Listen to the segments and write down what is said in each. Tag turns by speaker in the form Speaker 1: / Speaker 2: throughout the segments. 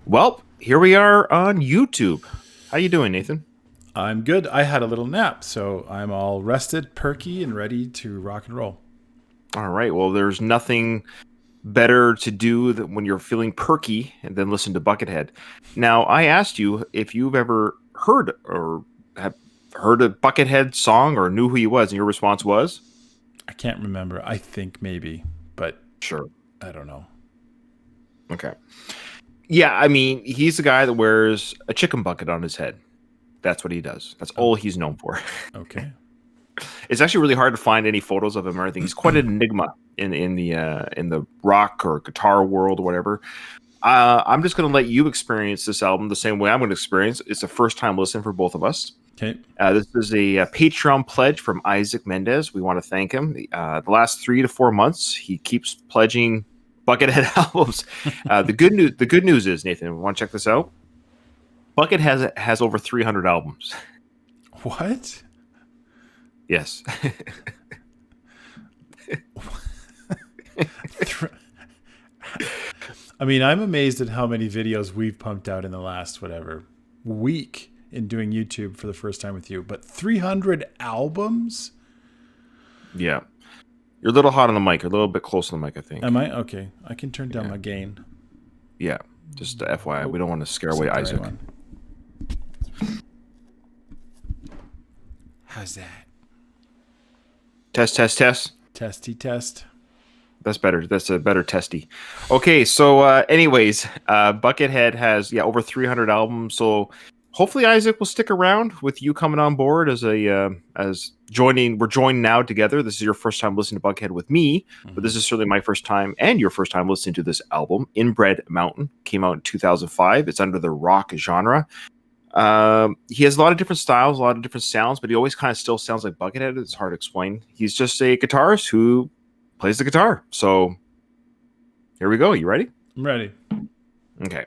Speaker 1: Well, here we are on YouTube. How you doing, Nathan?
Speaker 2: I'm good. I had a little nap, so I'm all rested, perky, and ready to rock and roll.
Speaker 1: All right. Well, there's nothing better to do than when you're feeling perky and then listen to Buckethead. Now, I asked you if you've ever heard or have heard a Buckethead song or knew who he was, and your response was?
Speaker 2: I can't remember. I think maybe, but
Speaker 1: Sure.
Speaker 2: I don't know.
Speaker 1: Okay. Yeah, I mean, he's the guy that wears a chicken bucket on his head. That's what he does. That's all he's known for.
Speaker 2: Okay.
Speaker 1: It's actually really hard to find any photos of him or anything. He's quite an enigma in the rock or guitar world or whatever. I'm just going to let you experience this album the same way I'm going to experience. It's a first time listen for both of us.
Speaker 2: Okay.
Speaker 1: This is a Patreon pledge from Isaac Mendez. We want to thank him. The last 3 to 4 months, he keeps pledging Buckethead albums. The good news is, Nathan, want to check this out? Buckethead has over 300 albums.
Speaker 2: What?
Speaker 1: Yes.
Speaker 2: I mean, I'm amazed at how many videos we've pumped out in the last week in doing YouTube for the first time with you. But 300 albums?
Speaker 1: Yeah. You're a little hot on the mic. You're a little bit close to the mic, I think.
Speaker 2: Am I? Okay. I can turn down my gain.
Speaker 1: Yeah. Just FYI. We don't want to scare away Isaac.
Speaker 2: How's that?
Speaker 1: Test.
Speaker 2: Testy test.
Speaker 1: That's better. That's a better testy. Okay, so anyways, Buckethead has over 300 albums. So hopefully Isaac will stick around with you coming on board as joining. We're joined now together. This is your first time listening to Buckethead with me, but this is certainly my first time and your first time listening to this album. Inbred Mountain came out in 2005. It's under the rock genre. He has a lot of different styles, a lot of different sounds, but he always kind of still sounds like Buckethead. It's hard to explain. He's just a guitarist who plays the guitar. So here we go. You ready?
Speaker 2: I'm ready.
Speaker 1: Okay.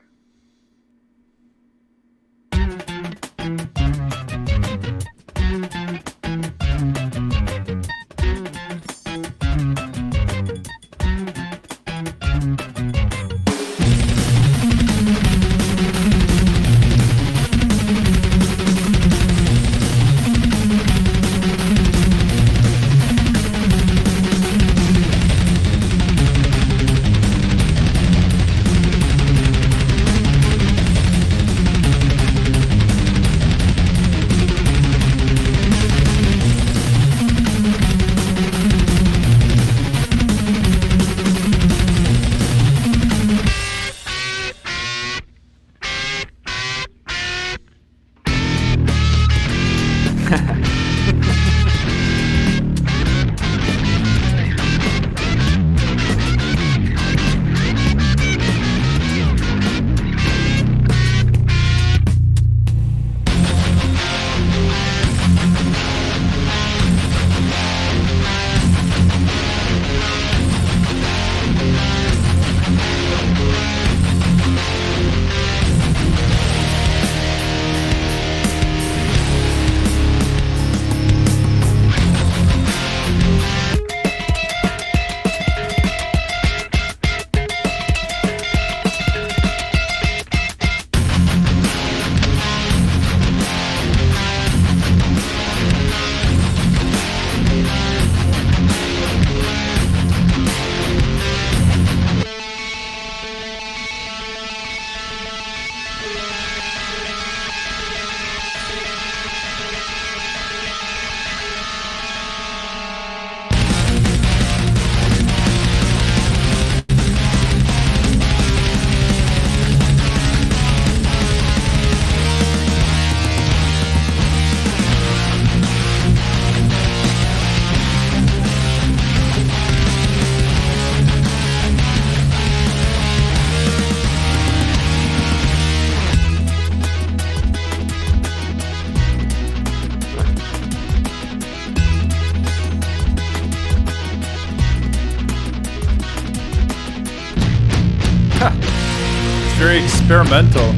Speaker 2: It's very experimental.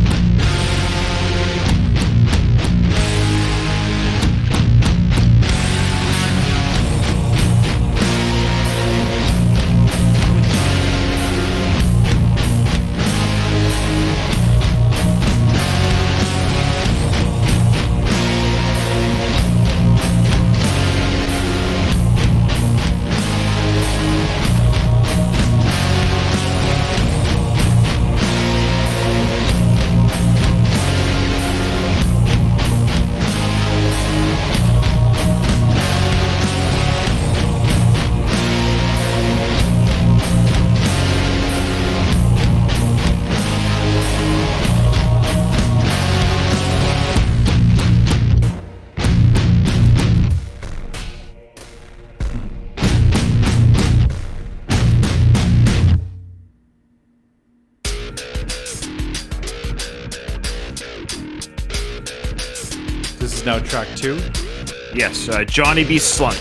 Speaker 2: This is now track 2.
Speaker 1: Yes, Johnny B. Slunk.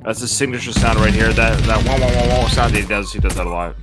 Speaker 1: That's his signature sound right here. That wah wah wah wah sound that he does that a lot.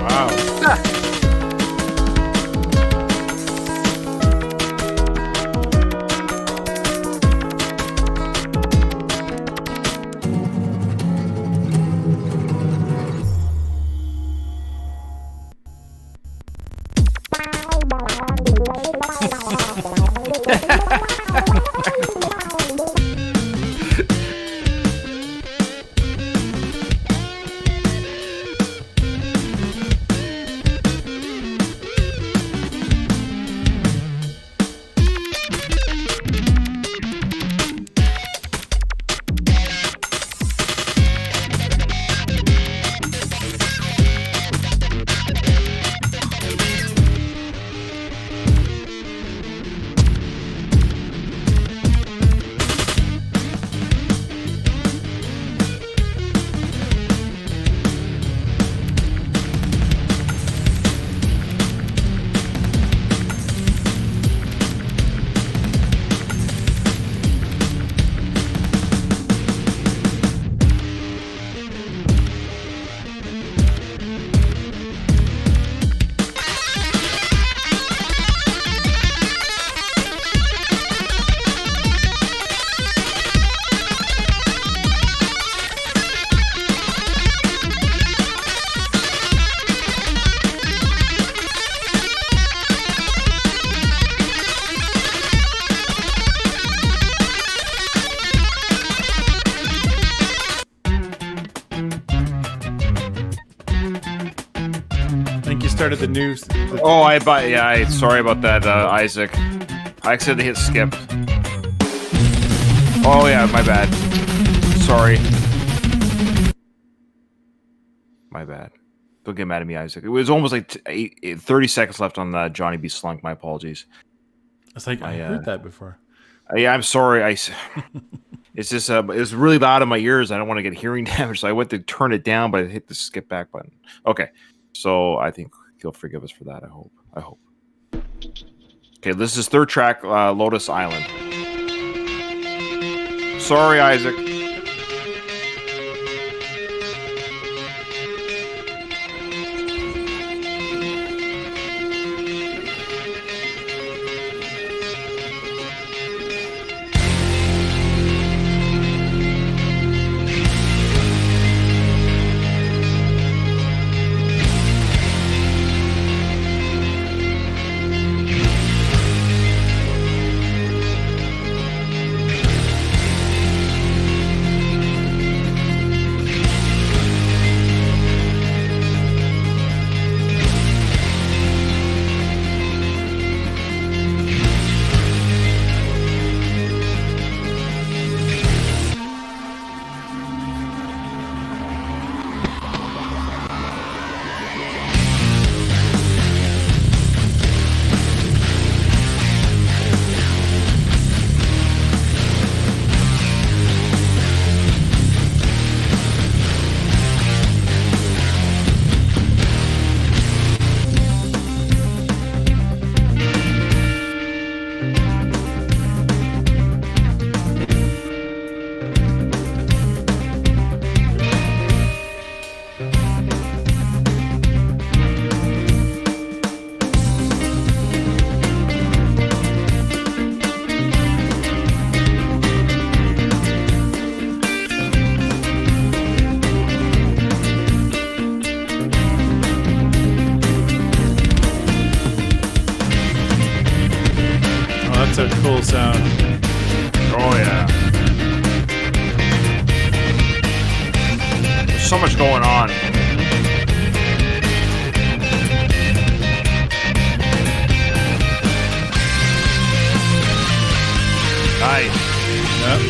Speaker 2: Wow. I think you started the news.
Speaker 1: Oh, sorry about that, Isaac. I accidentally hit skip. Oh yeah, my bad. Sorry. My bad. Don't get mad at me, Isaac. It was almost like 30 seconds left on Johnny B. Slunk. My apologies.
Speaker 2: It's like I heard that before.
Speaker 1: Yeah, I'm sorry. It's just it's really loud in my ears. I don't want to get hearing damage, so I went to turn it down, but I hit the skip back button. Okay, so I think he'll forgive us for that. I hope. Okay, this is third track, Lotus Island. Sorry, Isaac.
Speaker 2: That's a cool sound.
Speaker 1: Oh yeah. There's so much going on. Nice.
Speaker 2: Yep.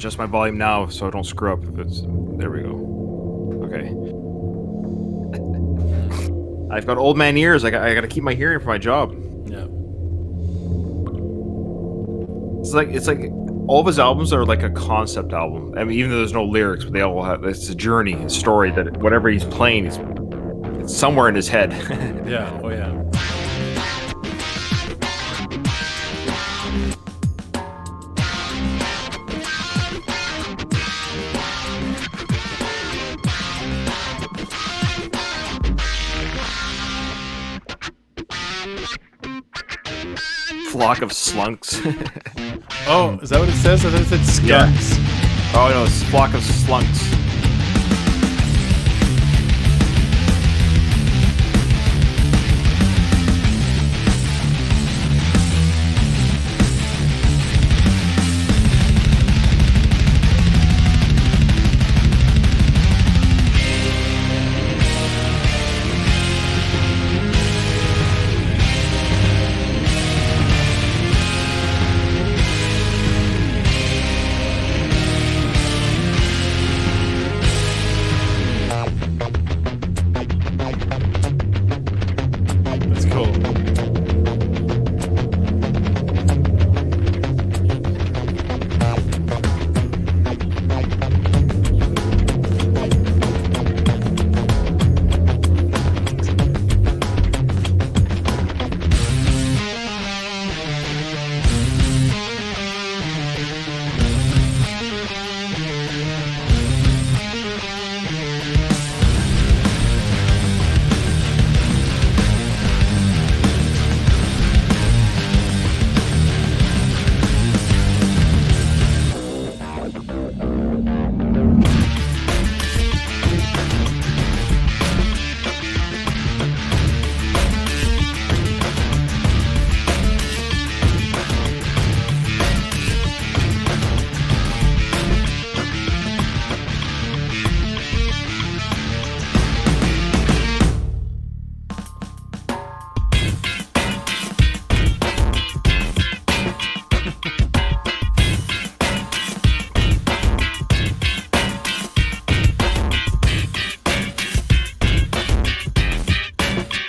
Speaker 1: adjust my volume now so I don't screw up. There we go. Okay. I've got old man ears. I got to keep my hearing for my job.
Speaker 2: Yeah.
Speaker 1: It's like all of his albums are like a concept album. I mean, even though there's no lyrics, but they all have. It's a journey, a story that whatever he's playing, it's somewhere in his head.
Speaker 2: Yeah. Oh yeah.
Speaker 1: Flock of slunks.
Speaker 2: Oh, is that what it says? I thought it said skunks.
Speaker 1: Yeah. Oh no, it's flock of slunks.
Speaker 2: That's cool.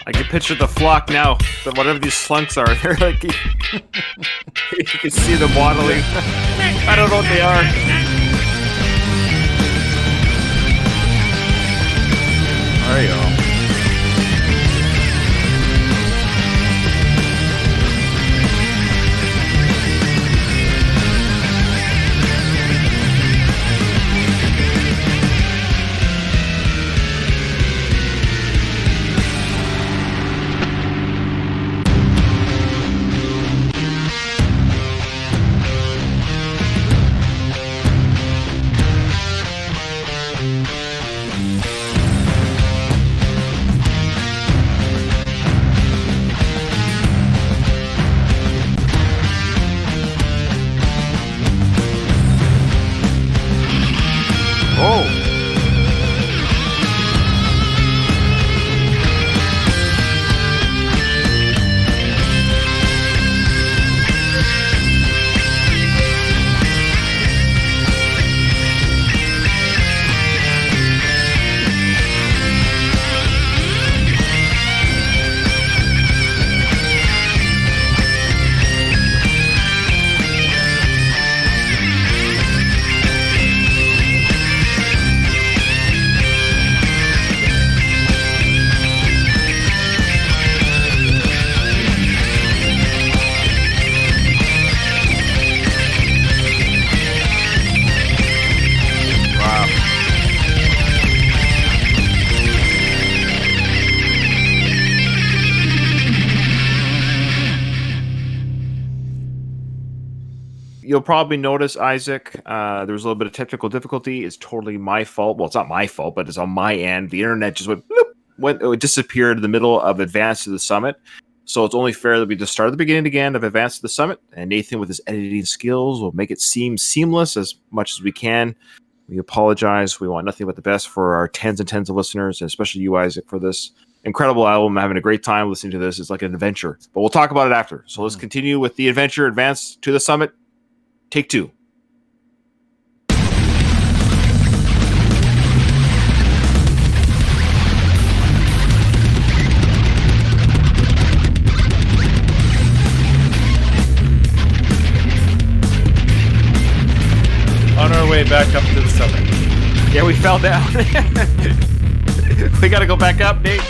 Speaker 1: I can picture the flock now. Whatever these slunks are, they're like you can see them waddling. I don't know what they are. There you go. Oh. You'll probably notice, Isaac, there was a little bit of technical difficulty. It's totally my fault. Well, it's not my fault, but it's on my end. The internet just it disappeared in the middle of Advance to the Summit. So it's only fair that we just start at the beginning again of Advance to the Summit. And Nathan, with his editing skills, will make it seem seamless as much as we can. We apologize. We want nothing but the best for our tens and tens of listeners, and especially you, Isaac, for this incredible album. I'm having a great time listening to this. It's like an adventure. But we'll talk about it after. So let's continue with the adventure, Advance to the Summit. Take two.
Speaker 2: back up to the summit.
Speaker 1: Yeah, we fell down. We gotta go back up, Nate.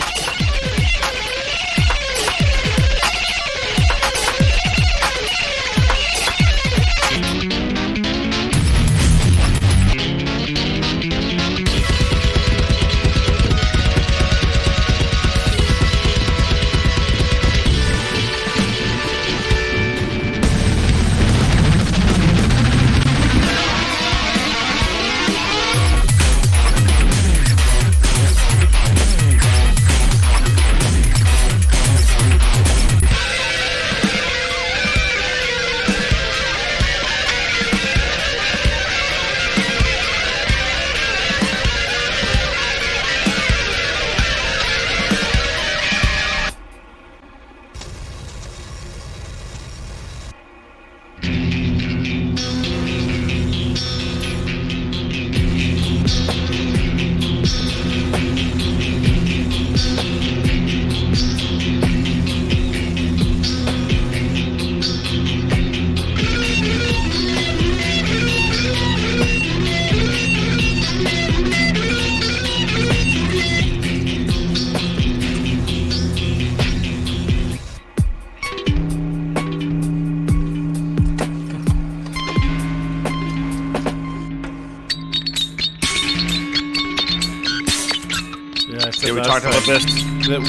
Speaker 2: Yeah,
Speaker 1: We talked about this.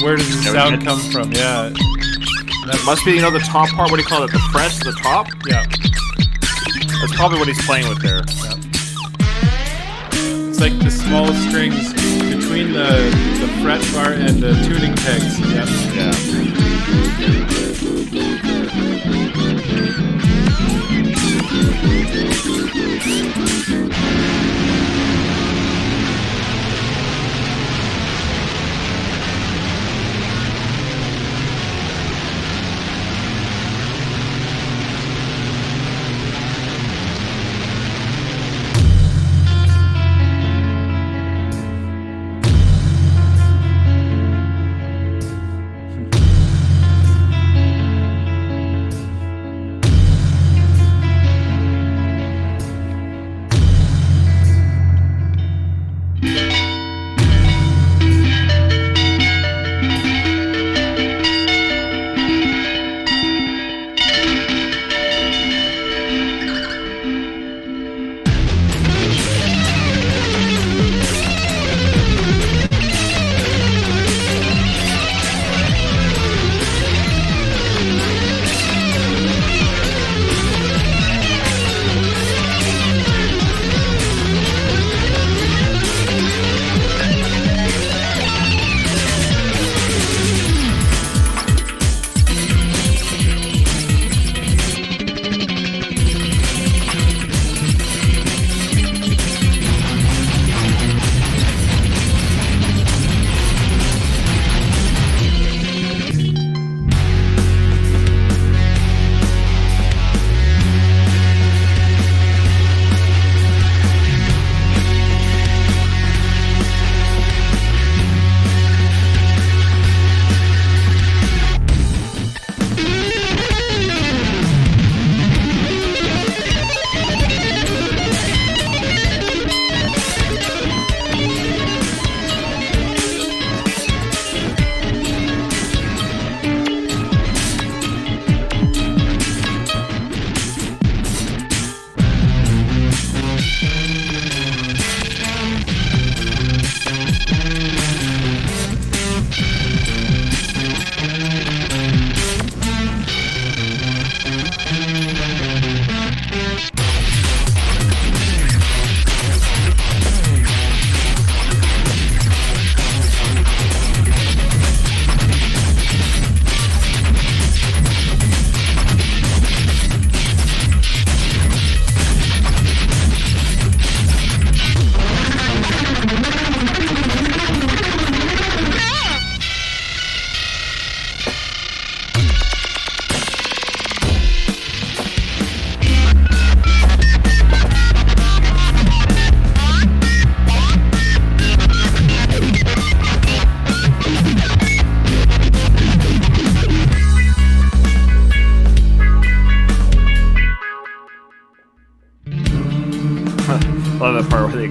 Speaker 2: Where does the sound come from? Yeah.
Speaker 1: That must be, the top part. What do you call it? The frets, the top?
Speaker 2: Yeah.
Speaker 1: That's probably what he's playing with there.
Speaker 2: Yeah. It's like the small strings between the fret bar and the tuning pegs.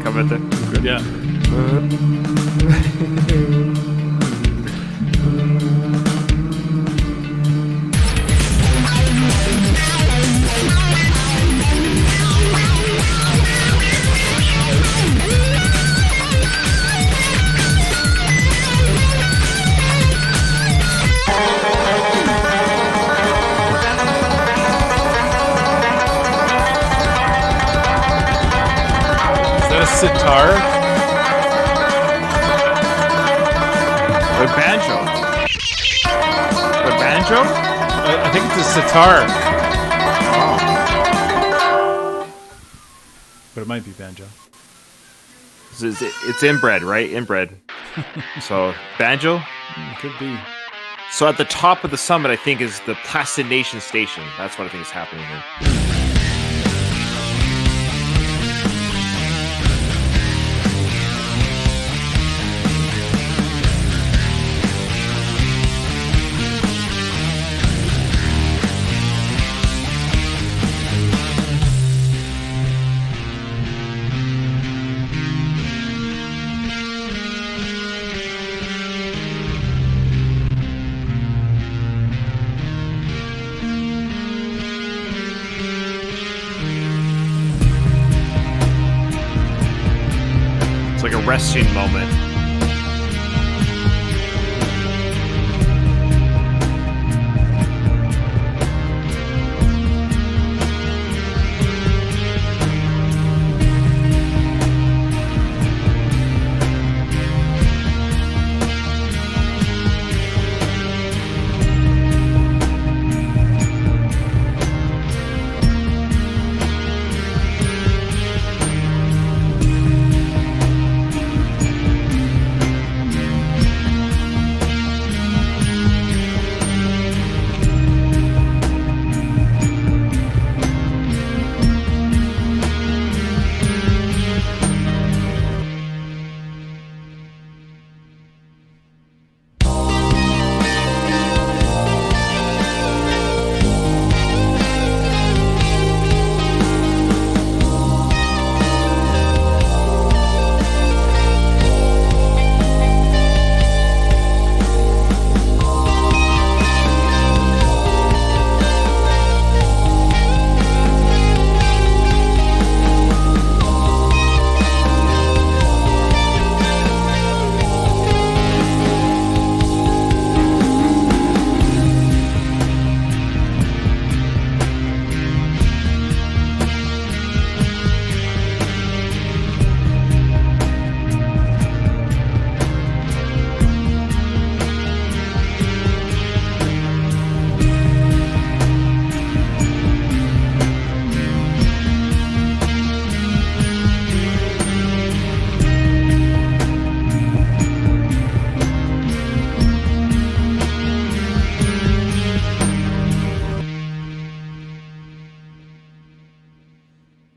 Speaker 1: come at the. Good.
Speaker 2: Yeah. Is that a sitar?
Speaker 1: Or banjo. Or banjo?
Speaker 2: I think it's a sitar.
Speaker 1: Oh.
Speaker 2: But it might be banjo.
Speaker 1: It's inbred, right? Inbred. So banjo.
Speaker 2: Could be.
Speaker 1: So at the top of the summit, I think, is the Plastination Station. That's what I think is happening here. It's like a resting moment.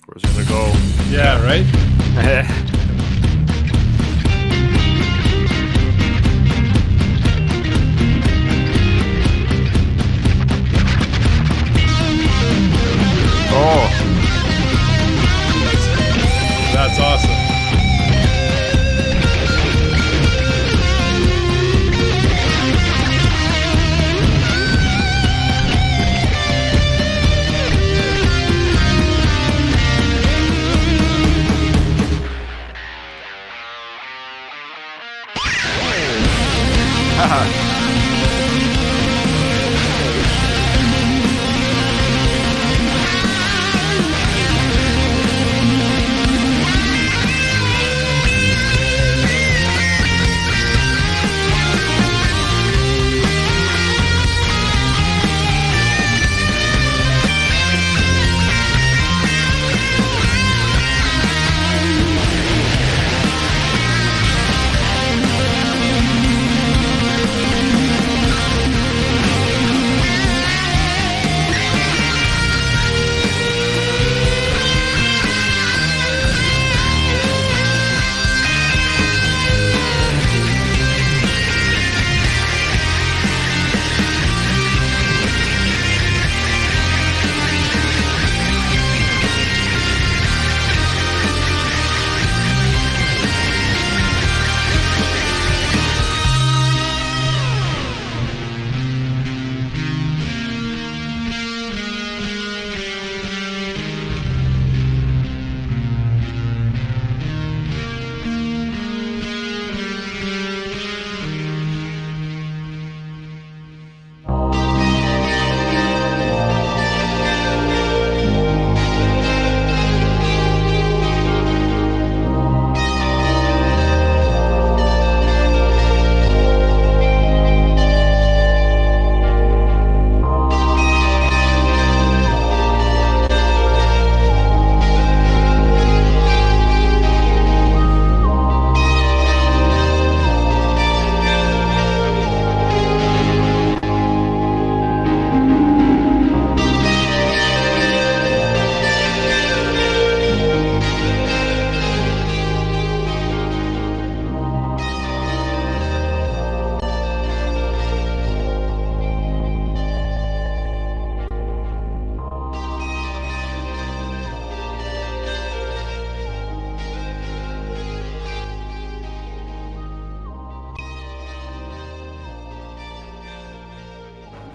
Speaker 1: Where's it gonna go?
Speaker 2: Yeah, right?
Speaker 1: Oh,
Speaker 2: That's awesome.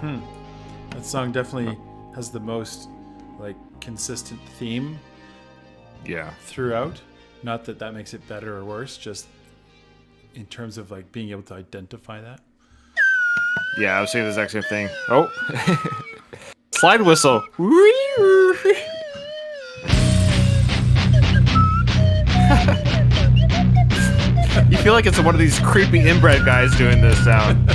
Speaker 2: That song definitely has the most like consistent theme
Speaker 1: Yeah.
Speaker 2: throughout. Not that that makes it better or worse, just in terms of like being able to identify that.
Speaker 1: Yeah, I was saying the exact same thing. Oh. Slide whistle. You feel like it's one of these creepy inbred guys doing this sound.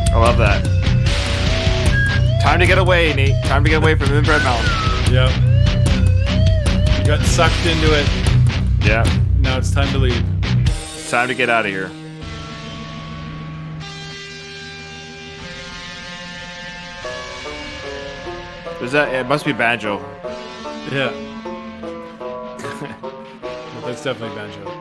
Speaker 1: I love that. Time to get away, Nate. Time to get away from Inbred Mountain.
Speaker 2: Yep. You got sucked into it.
Speaker 1: Yeah.
Speaker 2: Now it's time to leave.
Speaker 1: It's time to get out of here. Is that? It must be banjo.
Speaker 2: Yeah. Well, that's definitely banjo.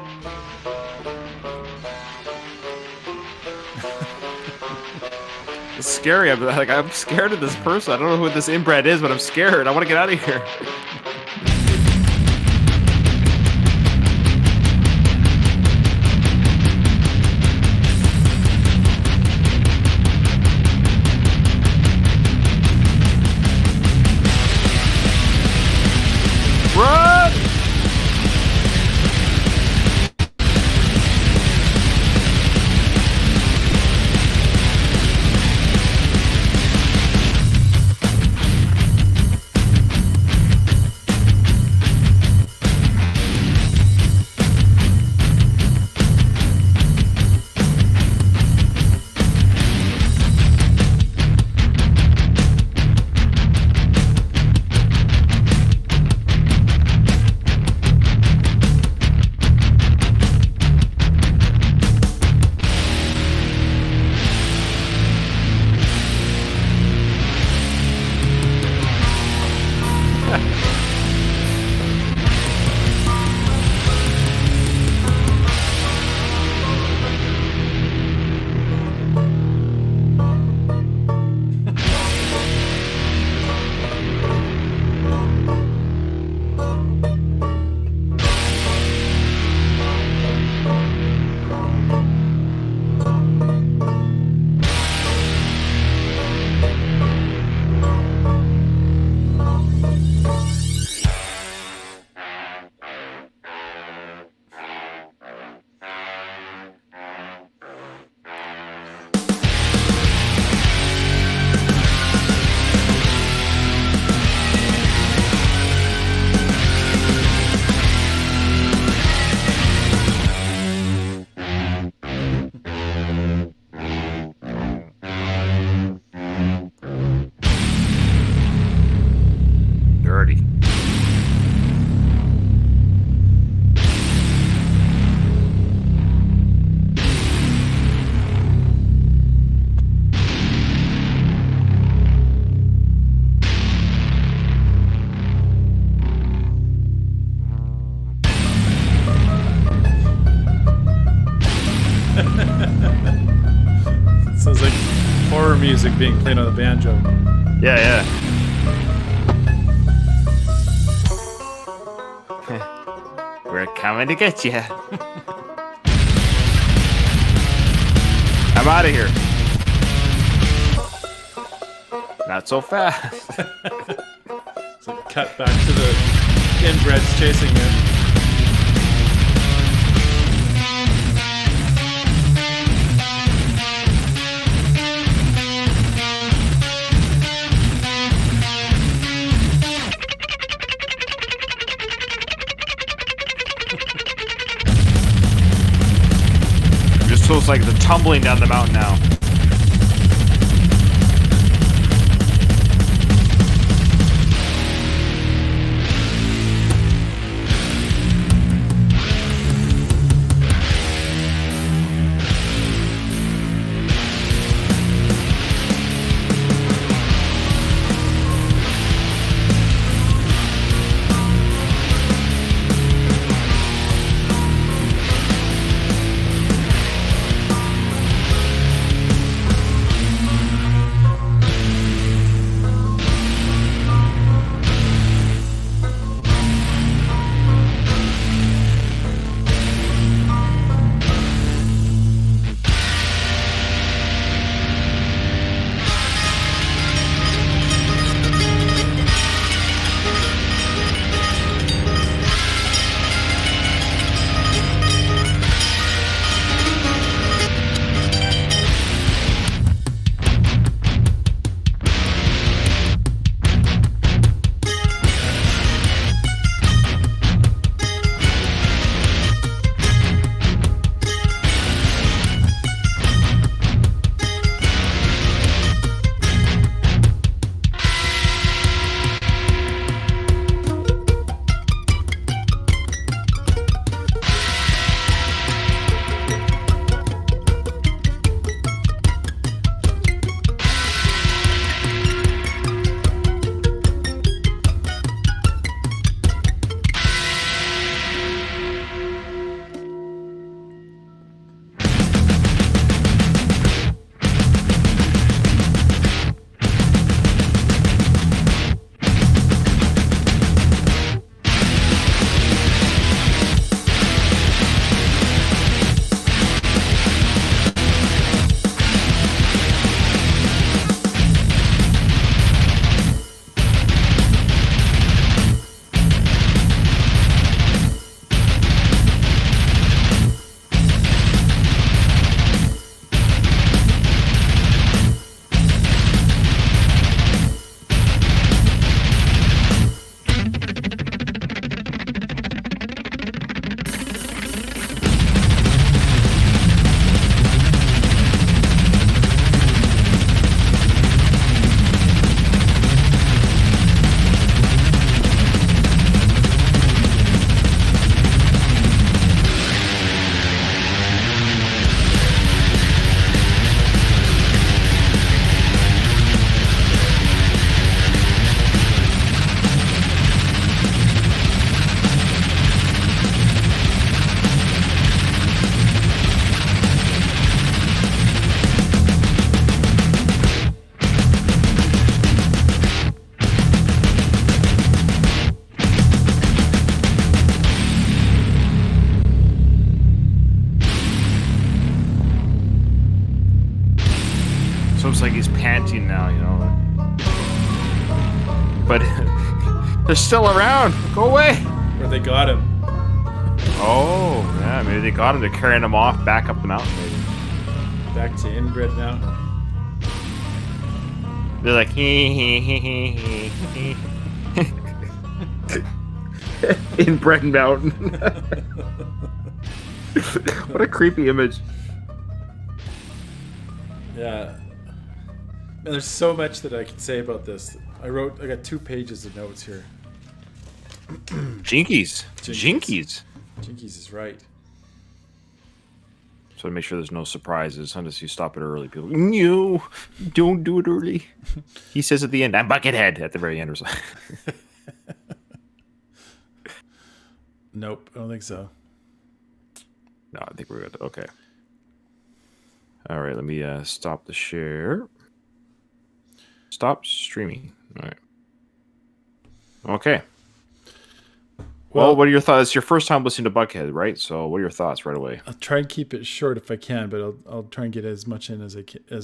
Speaker 1: It's scary. I'm scared of this person. I don't know who this inbred is, but I'm scared. I want to get out of here. Run! Dirty.
Speaker 2: Sounds like horror music being played on the banjo.
Speaker 1: Yeah, yeah. We're coming to get you. I'm out of here. Not so fast.
Speaker 2: So cut back to the inbreds chasing you.
Speaker 1: Just feels like the tumbling down the mountain now. panting now, you know. But they're still around. Go away.
Speaker 2: Or they got him.
Speaker 1: Oh, yeah, maybe they got him. They're carrying him off back up the mountain, maybe.
Speaker 2: Back to Inbred Mountain.
Speaker 1: They're like, hee. Inbred Mountain. What a creepy image.
Speaker 2: Yeah. Man, there's so much that I can say about this. I got 2 pages of notes here.
Speaker 1: Jinkies.
Speaker 2: Jinkies is right.
Speaker 1: So to make sure there's no surprises, unless you stop it early. People, no, don't do it early. He says at the end, I'm Buckethead at the very end or something.
Speaker 2: Nope, I don't think so.
Speaker 1: No, I think we're good. Okay. All right, let me stop the share. Stop streaming. All right. Okay. Well, what are your thoughts? It's your first time listening to Buckethead, right? So what are your thoughts right away?
Speaker 2: I'll try and keep it short if I can, but I'll try and get as much in as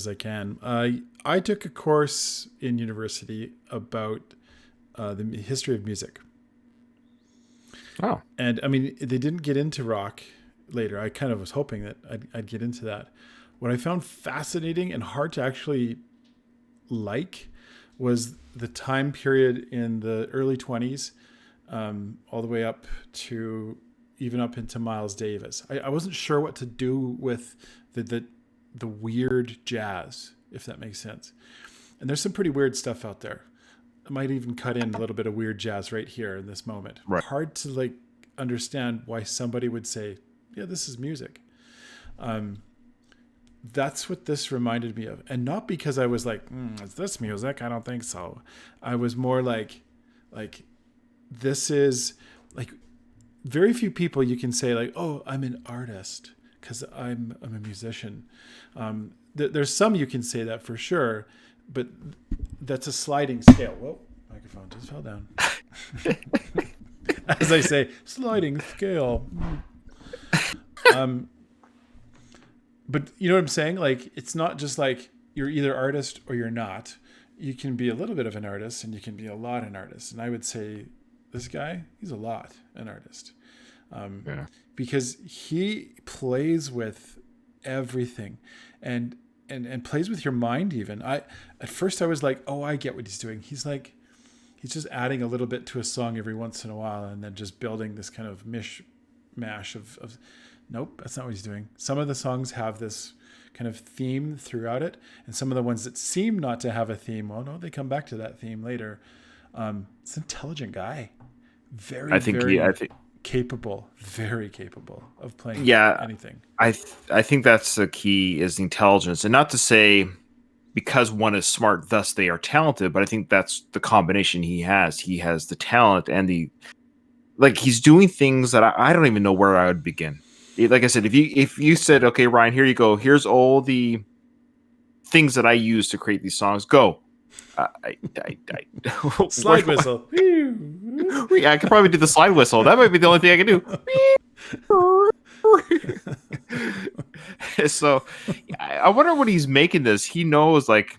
Speaker 2: I can. I took a course in university about the history of music.
Speaker 1: Oh.
Speaker 2: And I mean, they didn't get into rock later. I kind of was hoping that I'd get into that. What I found fascinating and hard to actually like was the time period in the early 20s, all the way up to even up into Miles Davis. I wasn't sure what to do with the weird jazz, if that makes sense. And there's some pretty weird stuff out there. I might even cut in a little bit of weird jazz right here in this moment.
Speaker 1: Right.
Speaker 2: Hard to like understand why somebody would say, yeah, this is music. That's what this reminded me of. And not because I was like, is this music? I don't think so. I was more like this is like, very few people you can say like, oh, I'm an artist because I'm a musician. There's some you can say that for sure, but that's a sliding scale. Whoa, microphone just fell down. As I say, sliding scale. But you know what I'm saying? Like, it's not just like you're either artist or you're not. You can be a little bit of an artist and you can be a lot an artist. And I would say this guy, he's a lot an artist. Because he plays with everything and plays with your mind even. At first I was like, oh, I get what he's doing. He's just adding a little bit to a song every once in a while and then just building this kind of mishmash of nope, that's not what he's doing. Some of the songs have this kind of theme throughout it, and some of the ones that seem not to have a theme, well, no, they come back to that theme later. It's an intelligent guy. Very capable of playing anything.
Speaker 1: I think that's the key, is the intelligence. And not to say because one is smart, thus they are talented, but I think that's the combination he has. He has the talent and he's doing things that I don't even know where I would begin. Like I said, if you said, okay, Ryan, here you go. Here's all the things that I use to create these songs. Go.
Speaker 2: Slide whistle.
Speaker 1: Yeah, I could probably do the slide whistle. That might be the only thing I can do. So I wonder when he's making this, he knows like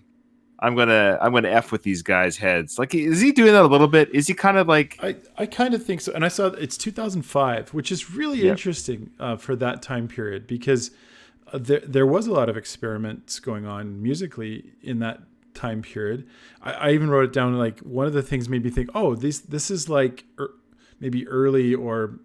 Speaker 1: I'm gonna F with these guys' heads. Like, is he doing that a little bit? Is he kind of like?
Speaker 2: I kind of think so. And I saw it's 2005, which is really interesting for that time period, because there was a lot of experiments going on musically in that time period. I even wrote it down. Like, one of the things made me think, oh, this is like maybe early, or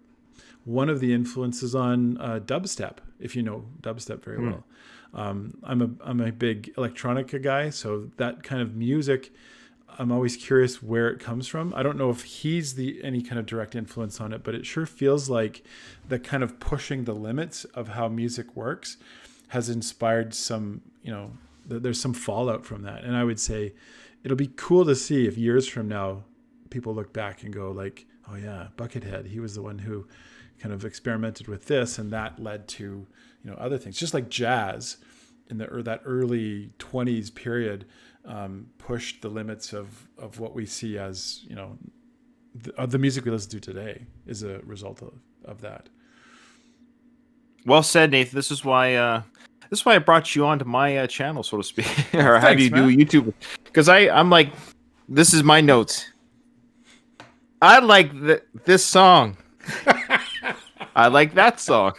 Speaker 2: one of the influences on dubstep, if you know dubstep very well. I'm a big electronica guy, so that kind of music, I'm always curious where it comes from. I don't know if he's any kind of direct influence on it, but it sure feels like the kind of pushing the limits of how music works has inspired some, there's some fallout from that. And I would say it'll be cool to see if years from now people look back and go like, oh yeah, Buckethead, he was the one who kind of experimented with this, and that led to other things. Just like jazz in that early 20s period pushed the limits of what we see as the music we listen to today is a result of that.
Speaker 1: Well said, Nathan. This is why this is why I brought you onto my channel, so to speak, or have
Speaker 2: Thanks,
Speaker 1: you
Speaker 2: man.
Speaker 1: do YouTube, because I'm like, this is my notes. I like this song. I like that song.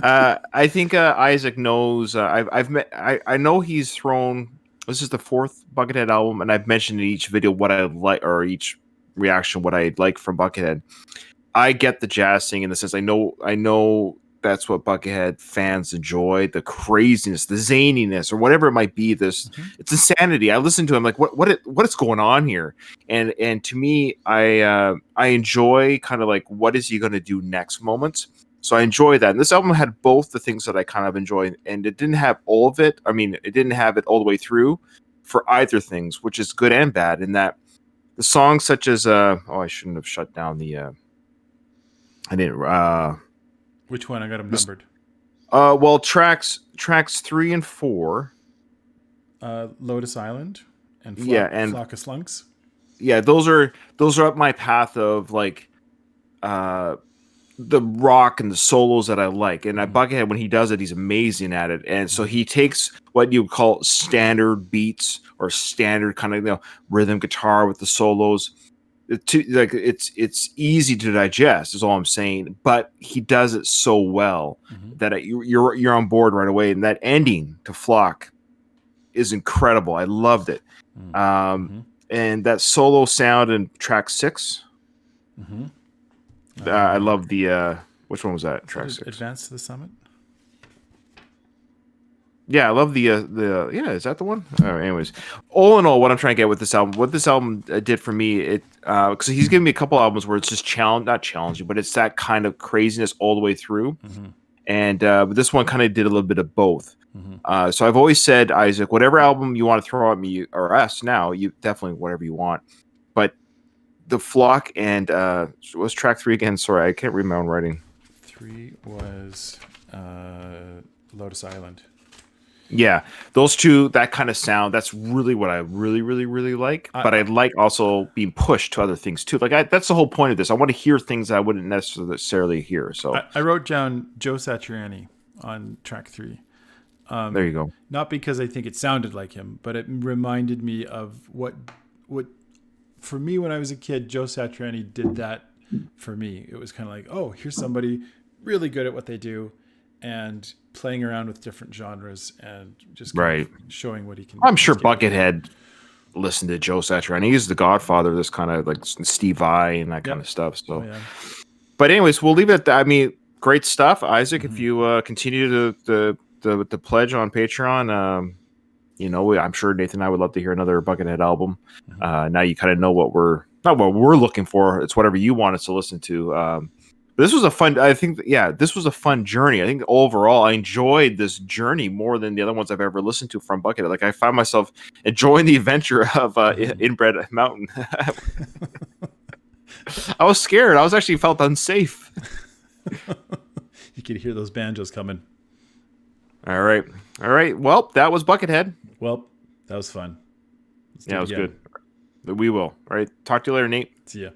Speaker 1: I think Isaac knows. I've met. I know he's thrown. This is the fourth Buckethead album, and I've mentioned in each video what I like, or each reaction what I like from Buckethead. I get the jazz thing in the sense I know that's what Buckethead fans enjoy, the craziness, the zaniness, or whatever it might be. It's insanity. I listen to him like what is going on here, and to me, I enjoy kind of like what is he going to do next moments. So I enjoy that. And this album had both the things that I kind of enjoy, and it didn't have all of it. I mean, it didn't have it all the way through for either things, which is good and bad. In that the songs such as I shouldn't have shut down the I didn't
Speaker 2: Which one? I got them numbered.
Speaker 1: Well, tracks 3 and 4.
Speaker 2: Lotus Island and Flock of Slunks.
Speaker 1: Yeah, those are up my path of like the rock and the solos that I like. And Buckethead, when he does it, he's amazing at it. And so he takes what you call standard beats or standard kind of rhythm guitar with the solos. It's easy to digest is all I'm saying, but he does it so well that you're on board right away. And that ending to Flock is incredible. I loved it. And that solo sound in track 6. I love the which one was that? Track 6.
Speaker 2: Advance to the Summit.
Speaker 1: Yeah, I love the is that the one? Anyways, all in all, what I'm trying to get with this album, what this album did for me, it because he's given me a couple albums where it's just not challenging, but it's that kind of craziness all the way through. And but this one kind of did a little bit of both. So I've always said, Isaac, whatever album you want to throw at me or us now, you definitely whatever you want. But the Flock and what's track 3 again? Sorry, I can't read my own writing.
Speaker 2: 3 was Lotus Island.
Speaker 1: Yeah, those two, that kind of sound, that's really what I really, really, really like. But I like also being pushed to other things too. Like that's the whole point of this. I want to hear things I wouldn't necessarily hear. So
Speaker 2: I wrote down Joe Satriani on track 3.
Speaker 1: There you go.
Speaker 2: Not because I think it sounded like him, but it reminded me of what for me when I was a kid, Joe Satriani did that for me. It was kind of like, oh, here's somebody really good at what they do and playing around with different genres and just kind of showing what he can.
Speaker 1: I'm sure Buckethead listened to Joe Satriani. He's the godfather of this kind of like Steve Vai and that kind of stuff. So, but anyways, we'll leave it at that. I mean, great stuff, Isaac. If you continue the pledge on Patreon, I'm sure Nathan and I would love to hear another Buckethead album. Now you kind of know what we're looking for. It's whatever you want us to listen to. But this was a fun. I think, this was a fun journey. I think overall, I enjoyed this journey more than the other ones I've ever listened to from Buckethead. Like I found myself enjoying the adventure of Inbred Mountain. I was scared. I was actually felt unsafe.
Speaker 2: You could hear those banjos coming.
Speaker 1: All right. Well, that was Buckethead.
Speaker 2: Well, that was fun.
Speaker 1: It was good. We will. All right. Talk to you later, Nate.
Speaker 2: See ya.